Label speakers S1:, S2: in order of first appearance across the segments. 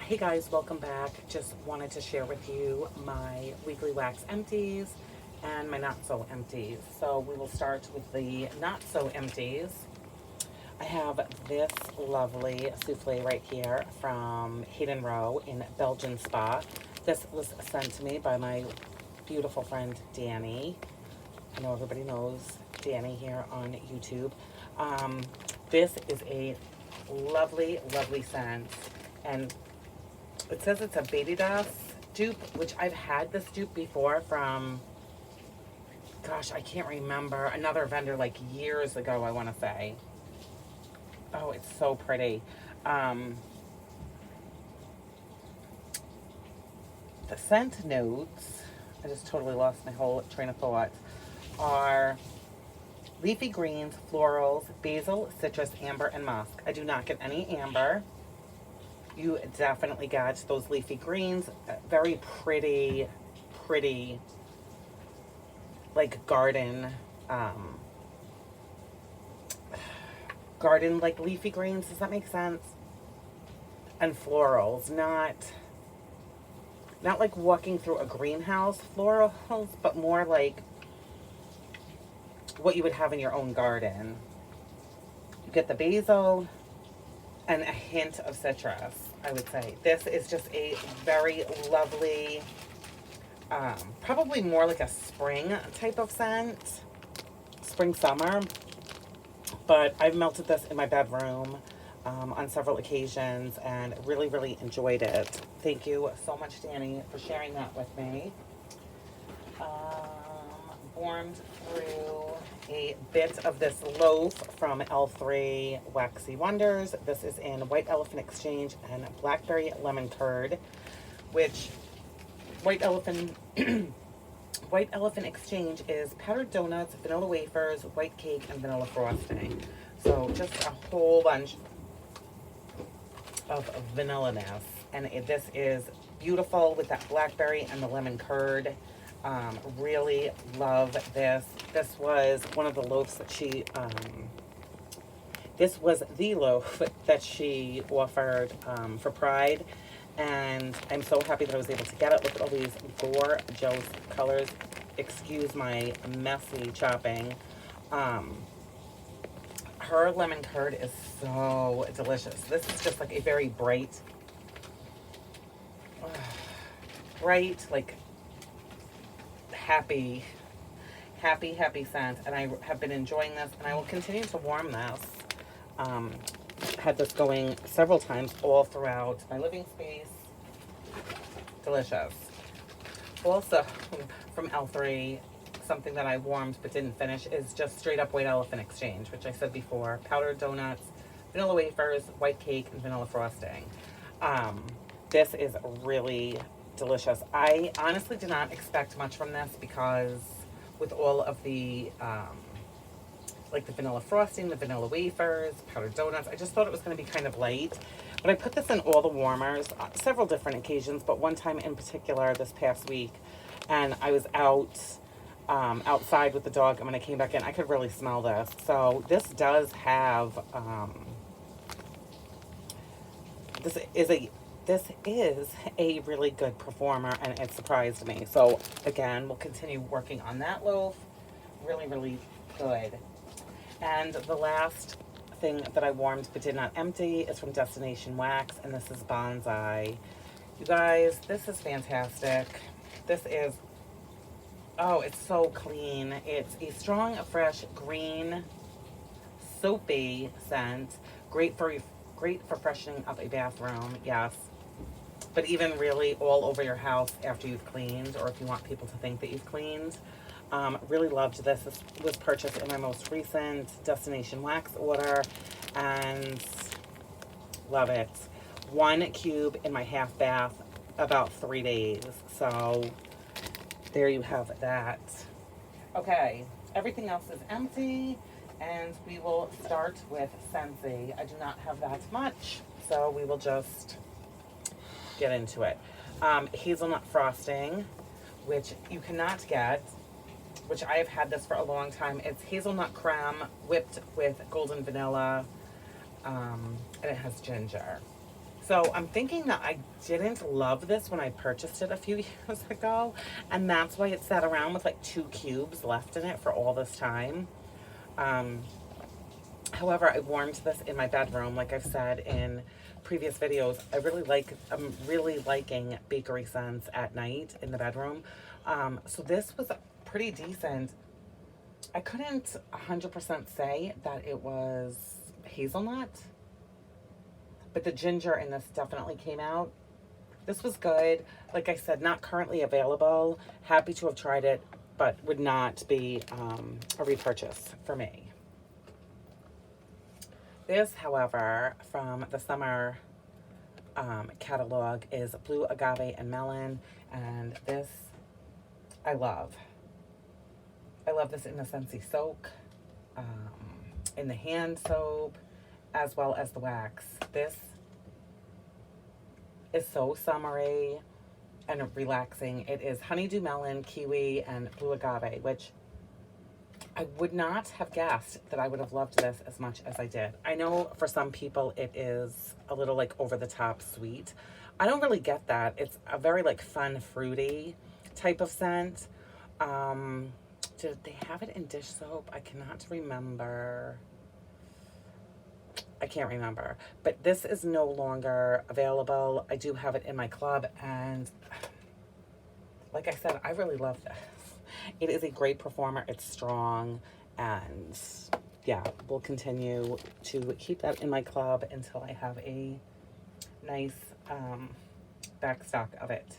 S1: Hey guys, welcome back. Just wanted to share with you my weekly wax empties and my not so empties. So we will start with the not so empties. I have this lovely souffle right here from Hayden Row in Belgian Spa. This was sent to me by my beautiful friend Danny. I know everybody knows Danny here on YouTube. This is a lovely, lovely scent. And it says it's a baby dust dupe, which I've had this dupe before from, gosh, I can't remember, another vendor like years ago, I want to say. Oh, it's so pretty. The scent notes, I just totally lost my whole train of thought, are leafy greens, florals, basil, citrus, amber, and musk. I do not get any amber. You definitely got those leafy greens. Very pretty, pretty, like garden, garden like leafy greens. Does that make sense? And florals, not like walking through a greenhouse florals, but more like what you would have in your own garden. You get the basil and a hint of citrus, I would say. This is just a very lovely, probably more like a spring type of scent, spring, summer. But I've melted this in my bedroom on several occasions and really, really enjoyed it. Thank you so much, Danny, for sharing that with me. Warmed through a bit of this loaf from L3 Waxy Wonders. This is in White Elephant Exchange and Blackberry Lemon Curd, which White Elephant White Elephant Exchange is powdered donuts, vanilla wafers, white cake, and vanilla frosting. So just a whole bunch of vanilla-ness. And this is beautiful with that blackberry and the lemon curd. Really love this. This was one of the loaves that she, this was the loaf that she offered for Pride. And I'm so happy that I was able to get it. Look at all these gorgeous colors. Excuse my messy chopping. Her lemon curd is so delicious. This is just like a very bright, like happy scent, and I have been enjoying this, and I will continue to warm this. Had this going several times all throughout my living space. Delicious. Also, from L3, something that I warmed but didn't finish is just straight up White Elephant Exchange, which I said before. Powdered donuts, vanilla wafers, white cake, and vanilla frosting. This is really delicious. I honestly did not expect much from this because with all of the like the vanilla frosting, the vanilla wafers, powdered donuts, I just thought it was going to be kind of light. But I put this in all the warmers several different occasions, but one time in particular this past week, and I was outside with the dog, and when I came back in, I could really smell this. So this does have this is a really good performer, and it surprised me. So again, we'll continue working on that loaf. Really, really good. And the last thing that I warmed but did not empty is from Destination Wax, and this is Bonsai. You guys, this is fantastic. This is, oh, it's so clean. It's a strong, fresh, green, soapy scent. Great for freshening up a bathroom, yes. But even really all over your house after you've cleaned, or if you want people to think that you've cleaned. Really loved this. This was purchased in my most recent Destination Wax order, and love it. 1 cube in my half bath, about 3 days. So there you have that. Okay, everything else is empty, and we will start with Scentsy. I do not have that much, so we will just get into it. Hazelnut frosting, which you cannot get, which I have had this for a long time. It's hazelnut creme whipped with golden vanilla, and it has ginger. So I'm thinking that I didn't love this when I purchased it a few years ago, and that's why it sat around with like 2 cubes left in it for all this time. Um, However, I warmed this in my bedroom, like I've said in previous videos. I'm really liking bakery scents at night in the bedroom. So this was pretty decent. I couldn't 100% say that it was hazelnut, but the ginger in this definitely came out. This was good. Like I said, not currently available. Happy to have tried it, but would not be a repurchase for me. This, however, from the summer catalog is Blue Agave and Melon, and this I love. I love this in the Scentsy soak, in the hand soap, as well as the wax. This is so summery and relaxing. It is honeydew melon, kiwi, and blue agave, which I would not have guessed that I would have loved this as much as I did. I know for some people it is a little like over the top sweet. I don't really get that. It's a very like fun, fruity type of scent. Did they have it in dish soap? I cannot remember. I can't remember. But this is no longer available. I do have it in my club, and like I said, I really love this. It is a great performer. It's strong, and yeah, we'll continue to keep that in my club until I have a nice backstock of it.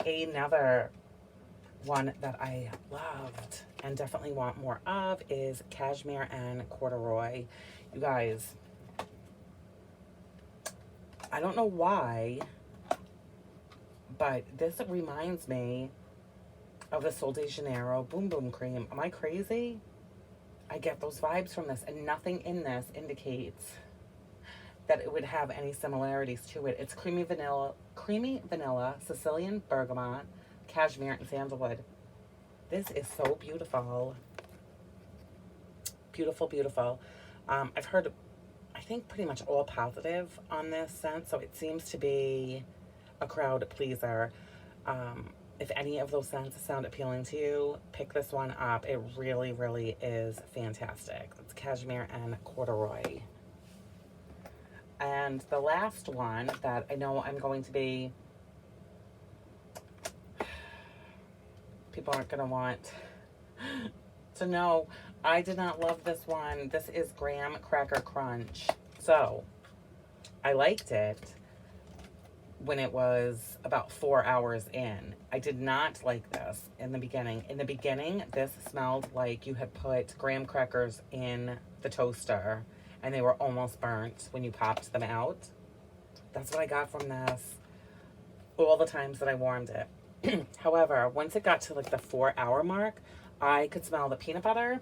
S1: Another one that I loved and definitely want more of is Cashmere and Corduroy. You guys, I don't know why, but this reminds me of the Sol de Janeiro Boom Boom Cream. Am I crazy? I get those vibes from this, and nothing in this indicates that it would have any similarities to it. It's creamy vanilla, Sicilian bergamot, cashmere, and sandalwood. This is so beautiful. Beautiful, beautiful. I've heard, I think, pretty much all positive on this scent, so it seems to be a crowd pleaser. If any of those scents sound appealing to you, pick this one up. It really, really is fantastic. It's Cashmere and Corduroy. And the last one that I know I'm going to be, people aren't going to want to know, I did not love this one. This is Graham Cracker Crunch. So, I liked it when it was about 4 hours in. I did not like this in the beginning. In the beginning, this smelled like you had put graham crackers in the toaster and they were almost burnt when you popped them out. That's what I got from this all the times that I warmed it. However, once it got to like the 4 hour mark, I could smell the peanut butter,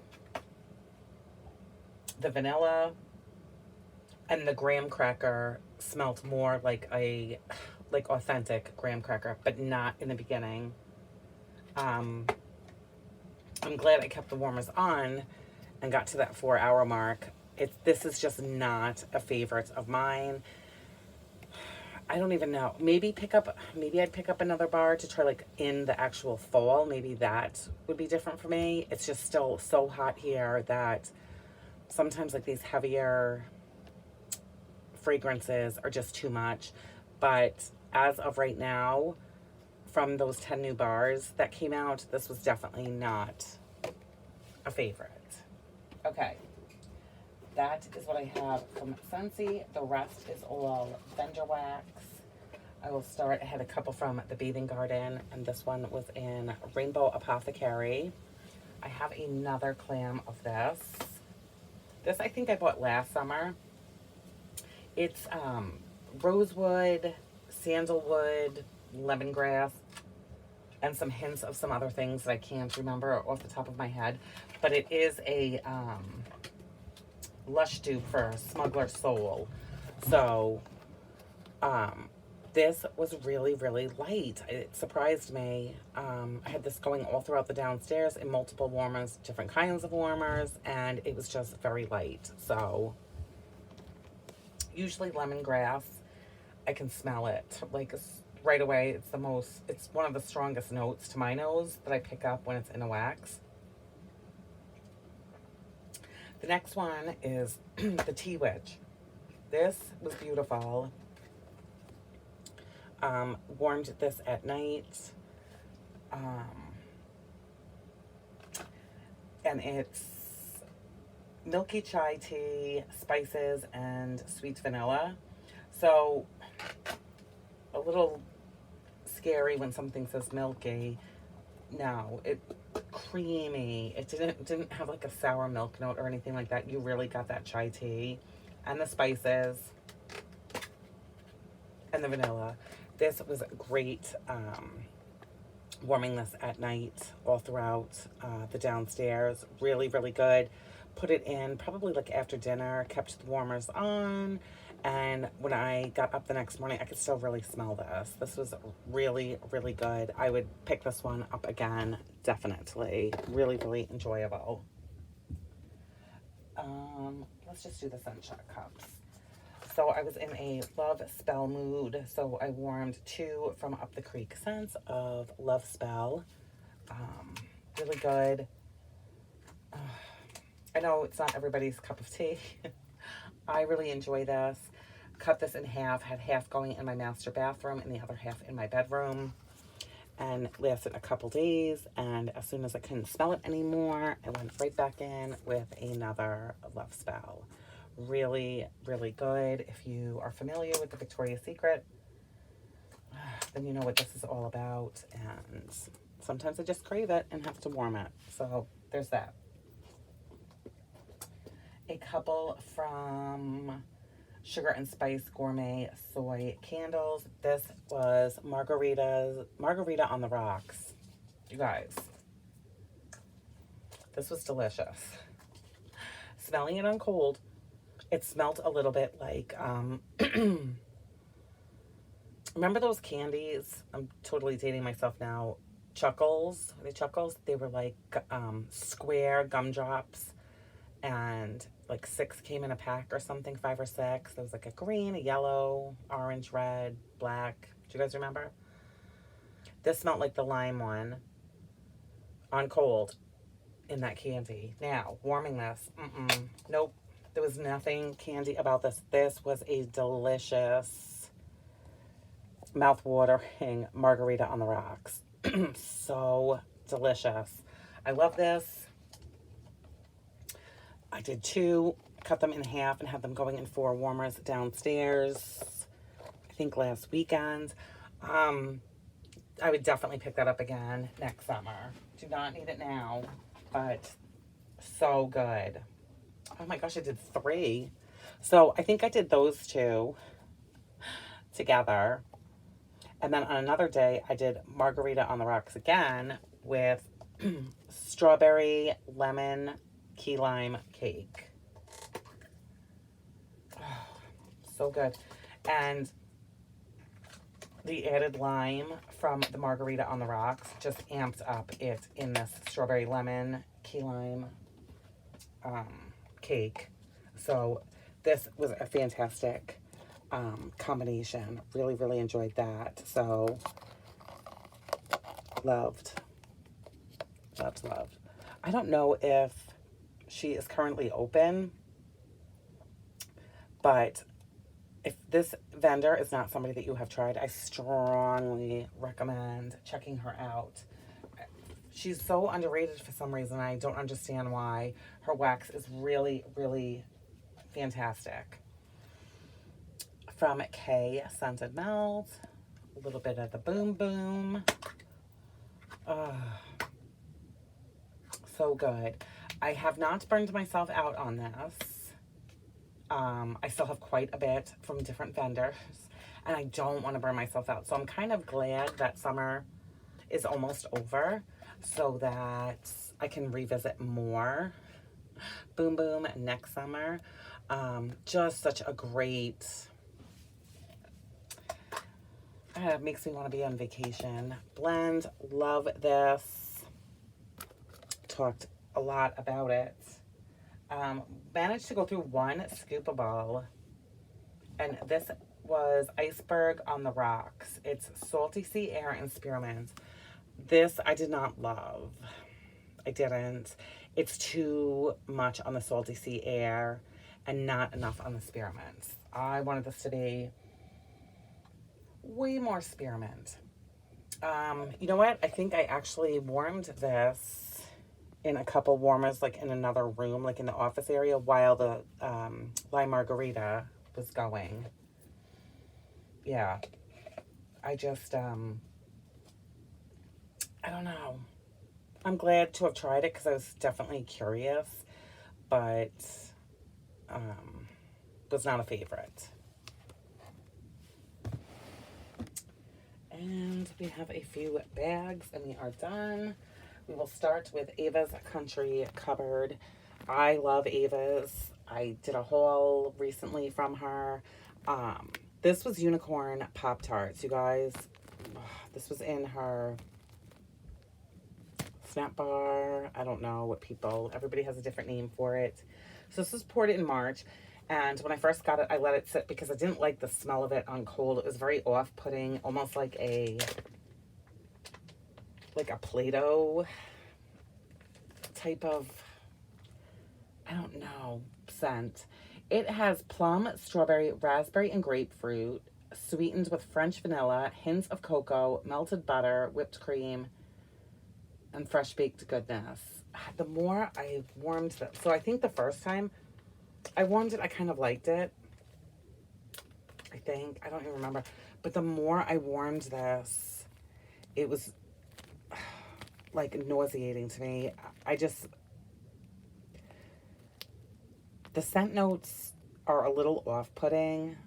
S1: the vanilla, and the graham cracker smelled more like a authentic graham cracker, but not in the beginning. I'm glad I kept the warmers on and got to that 4 hour mark. This is just not a favorite of mine. I don't even know. Maybe I'd pick up another bar to try like in the actual fall. Maybe that would be different for me. It's just still so hot here that sometimes like these heavier fragrances are just too much. But as of right now, from those 10 new bars that came out, this was definitely not a favorite. Okay, that is what I have from Scentsy. The rest is all vendor wax. I will start, I had a couple from the Bathing Garden, and this one was in Rainbow Apothecary. I have another clam of this. This I think I bought last summer. It's rosewood, sandalwood, lemongrass, and some hints of some other things that I can't remember off the top of my head. But it is a Lush dupe for Smuggler Soul. So this was really, really light. It surprised me. I had this going all throughout the downstairs in multiple warmers, different kinds of warmers, and it was just very light. So usually lemongrass. I can smell it. Like, right away, it's one of the strongest notes to my nose that I pick up when it's in a wax. The next one is the Tea Witch. This was beautiful. Warmed this at night. And it's milky chai tea, spices, and sweet vanilla. So, a little scary when something says milky. No, it creamy. It didn't have like a sour milk note or anything like that. You really got that chai tea and the spices and the vanilla. This was great. Warming this at night all throughout the downstairs. Really, really good. Put it in probably like after dinner, kept the warmers on, and when I got up the next morning, I could still really smell this. This was really, really good. I would pick this one up again, definitely. Really, really enjoyable. Let's just do the scent check cups. So I was in a love spell mood, so I warmed 2 from Up the Creek scents of Love Spell. Really good. I know it's not everybody's cup of tea. I really enjoy this. Cut this in half, had half going in my master bathroom and the other half in my bedroom. And lasted a couple days, and as soon as I couldn't smell it anymore, I went right back in with another Love Spell. Really, really good. If you are familiar with the Victoria's Secret, then you know what this is all about. And sometimes I just crave it and have to warm it. So there's that. A couple from Sugar and Spice Gourmet Soy Candles. This was Margarita on the Rocks. You guys, this was delicious. Smelling it on cold, it smelled a little bit like, remember those candies? I'm totally dating myself now. Chuckles. Are they Chuckles? They were like square gumdrops, and like 6 came in a pack or something, 5 or 6. There was like a green, a yellow, orange, red, black. Do you guys remember? This smelled like the lime one on cold in that candy. Now, warming this, nope. There was nothing candy about this. This was a delicious, mouth-watering Margarita on the Rocks. So delicious. I love this. I did 2, cut them in half and had them going in 4 warmers downstairs, I think last weekend. I would definitely pick that up again next summer. Do not need it now, but so good. Oh my gosh, I did 3. So I think I did those 2 together. And then on another day, I did Margarita on the Rocks again with strawberry, lemon, key lime cake. Oh, so good. And the added lime from the Margarita on the Rocks just amped up it in this strawberry lemon key lime cake. So this was a fantastic combination. Really, really enjoyed that. So loved. I don't know if she is currently open, but if this vendor is not somebody that you have tried, I strongly recommend checking her out. She's so underrated for some reason. I don't understand why. Her wax is really, really fantastic. From Kale Scented Melt, a little bit of the Boom Boom. So good. I have not burned myself out on this. I still have quite a bit from different vendors, and I don't want to burn myself out. So I'm kind of glad that summer is almost over so that I can revisit more Boom Boom next summer. Just such a great, it makes me want to be on vacation. Blend, love this. Talked a lot about it. Managed to go through one scoopable, and this was Iceberg on the Rocks. It's salty sea air and spearmint. This I did not love. I didn't. It's too much on the salty sea air and not enough on the spearmint. I wanted this to be way more spearmint. You know what? I think I actually warmed this in a couple warmers, like in another room, like in the office area, while the lime margarita was going. Yeah. I just, I don't know. I'm glad to have tried it because I was definitely curious, but was not a favorite. And we have a few bags and we are done. We will start with Ava's Country Cupboard. I love Ava's. I did a haul recently from her. This was Unicorn Pop-Tarts, you guys. This was in her Snap Bar. I don't know what everybody has a different name for it. So this was poured in March. And when I first got it, I let it sit because I didn't like the smell of it on cold. It was very off-putting, almost like a Play-Doh type of, I don't know, scent. It has plum, strawberry, raspberry, and grapefruit, sweetened with French vanilla, hints of cocoa, melted butter, whipped cream, and fresh baked goodness. The more I warmed it, so I think the first time I warmed it, I kind of liked it. I think. I don't even remember. But the more I warmed this, it was like nauseating to me. The scent notes are a little off-putting,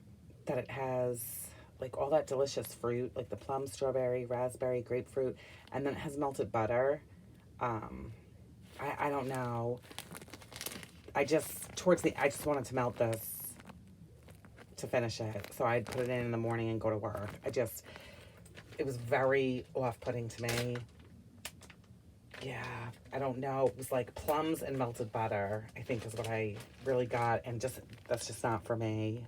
S1: that it has like all that delicious fruit, like the plum, strawberry, raspberry, grapefruit, and then it has melted butter. I don't know. I just wanted to melt this to finish it. So I'd put it in the morning and go to work. It was very off-putting to me. Yeah, I don't know. It was like plums and melted butter, I think is what I really got. And that's just not for me.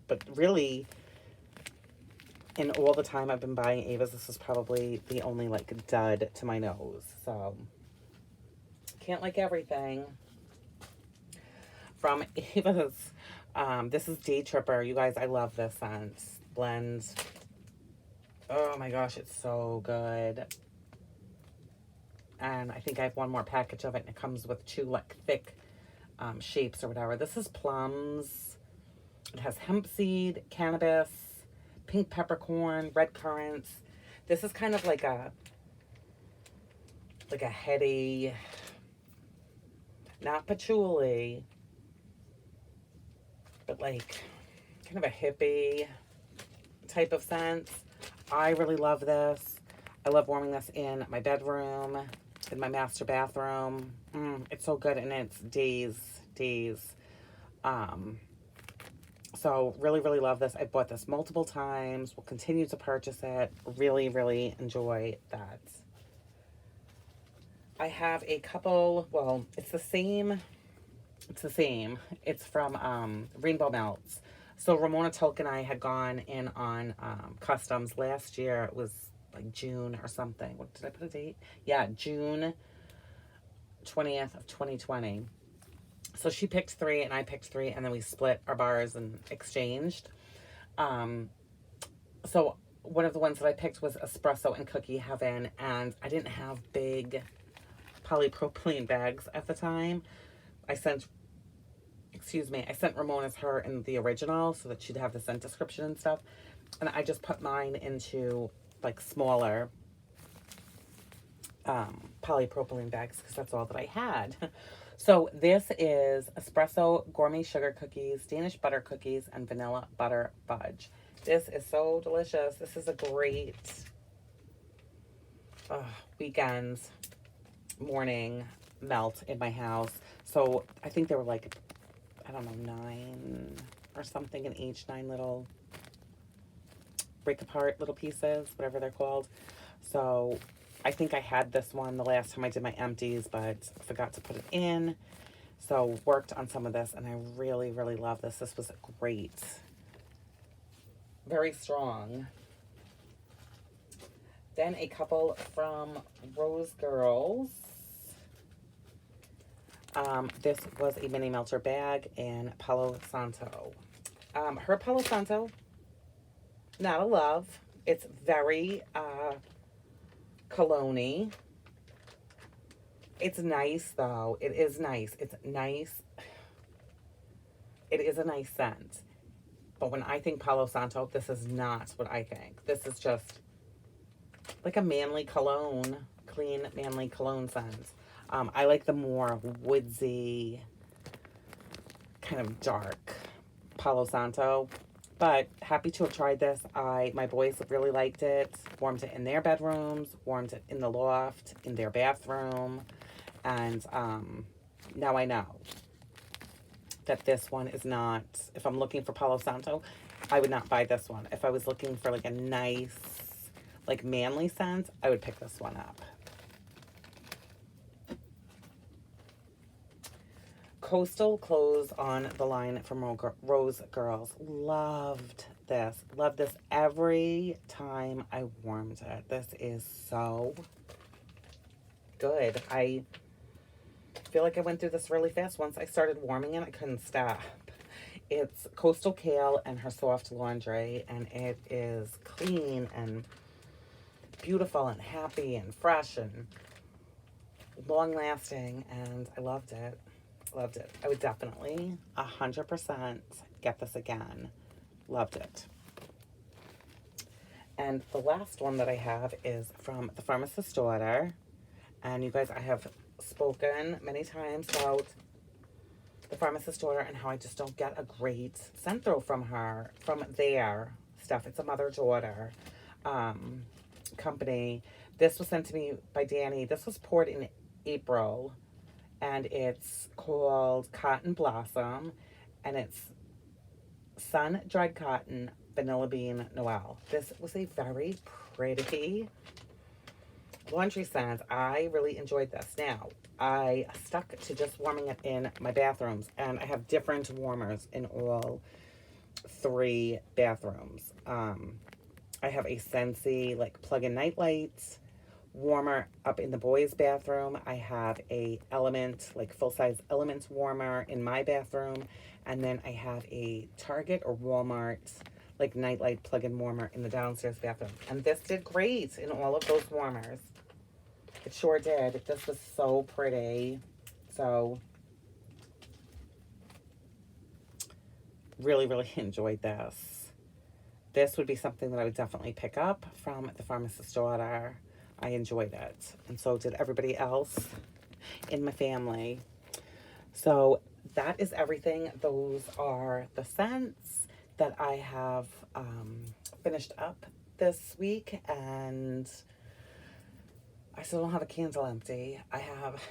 S1: But really, in all the time I've been buying Avas, this is probably the only like dud to my nose. So can't like everything. From Avas, this is Day Tripper. You guys, I love this scent. Blend. Oh my gosh, it's so good. And I think I have one more package of it, and it comes with two like thick shapes or whatever. This is plums. It has hemp seed, cannabis, pink peppercorn, red currants. This is kind of like a heady, not patchouli, but like kind of a hippie type of scent. I really love this. I love warming this in my bedroom, in my master bathroom. It's so good, and it's days. So really, really love this. I bought this multiple times. Will continue to purchase it. Really, really enjoy that. I have a couple, well, it's the same. It's from Rainbow Melts. So Ramona Tolk and I had gone in on customs last year. It was like June or something. What did I put a date? Yeah, June 20th of 2020. So she picked 3 and I picked 3, and then we split our bars and exchanged. So one of the ones that I picked was Espresso and Cookie Heaven, and I didn't have big polypropylene bags at the time. I sent Ramona's her in the original so that she'd have the scent description and stuff. And I just put mine into like smaller polypropylene bags because that's all that I had. So this is Espresso Gourmet Sugar Cookies, Danish Butter Cookies, and Vanilla Butter Fudge. This is so delicious. This is a great weekends morning melt in my house. So I think there were like, I don't know, 9 or something in each, 9 little break apart little pieces, whatever they're called. So I think I had this one the last time I did my empties, but forgot to put it in. So worked on some of this, and I really, really love this. This was great. very strong. Then a couple from Rose Girls. This was a mini melter bag in Palo Santo. Her Palo Santo, not a love. It's very cologne-y. It's nice though. It is nice. It's nice. It is a nice scent. But when I think Palo Santo, this is not what I think. This is just like a manly cologne, clean manly cologne scent. I like the more woodsy, kind of dark Palo Santo. But happy to have tried this. My boys really liked it. Warmed it in their bedrooms, warmed it in the loft, in their bathroom. And now I know that this one is not, if I'm looking for Palo Santo, I would not buy this one. If I was looking for like a nice, like manly scent, I would pick this one up. Coastal clothes on the line from Rose Girls. Loved this. Loved this every time I warmed it. This is so good. I feel like I went through this really fast. Once I started warming it, I couldn't stop. It's Coastal Kale and her soft laundry, and it is clean and beautiful and happy and fresh and long lasting, and I loved it. Loved it. I would definitely 100% get this again. Loved it. And the last one that I have is from The Pharmacist's Daughter. And you guys, I have spoken many times about The Pharmacist's Daughter and how I just don't get a great scent throw from her, from their stuff. It's a mother-daughter company. This was sent to me by Danny. This was poured in April. And it's called Cotton Blossom. And it's sun-dried cotton, vanilla bean, Noel. This was a very pretty laundry scent. I really enjoyed this. Now, I stuck to just warming it in my bathrooms. And I have different warmers in all 3 bathrooms. I have a Scentsy, like, plug-in nightlight warmer up in the boys' bathroom. I have a Element, like full-size Element warmer in my bathroom. And then I have a Target or Walmart, like nightlight plug-in warmer in the downstairs bathroom. And this did great in all of those warmers. It sure did. This was so pretty. So, really, really enjoyed this. This would be something that I would definitely pick up from The Pharmacist's Daughter. I enjoyed it, and so did everybody else in my family. So that is everything. Those are the scents that I have finished up this week, and I still don't have a candle empty. I have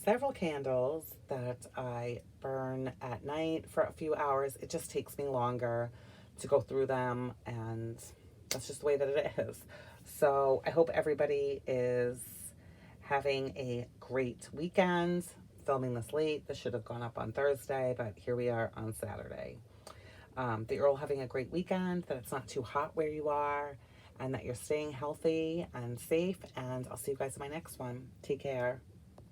S1: several candles that I burn at night for a few hours. It just takes me longer to go through them, and that's just the way that it is. So I hope everybody is having a great weekend. Filming this late. This should have gone up on Thursday, but here we are on Saturday. That you're all having a great weekend, that it's not too hot where you are, and that you're staying healthy and safe. And I'll see you guys in my next one. Take care.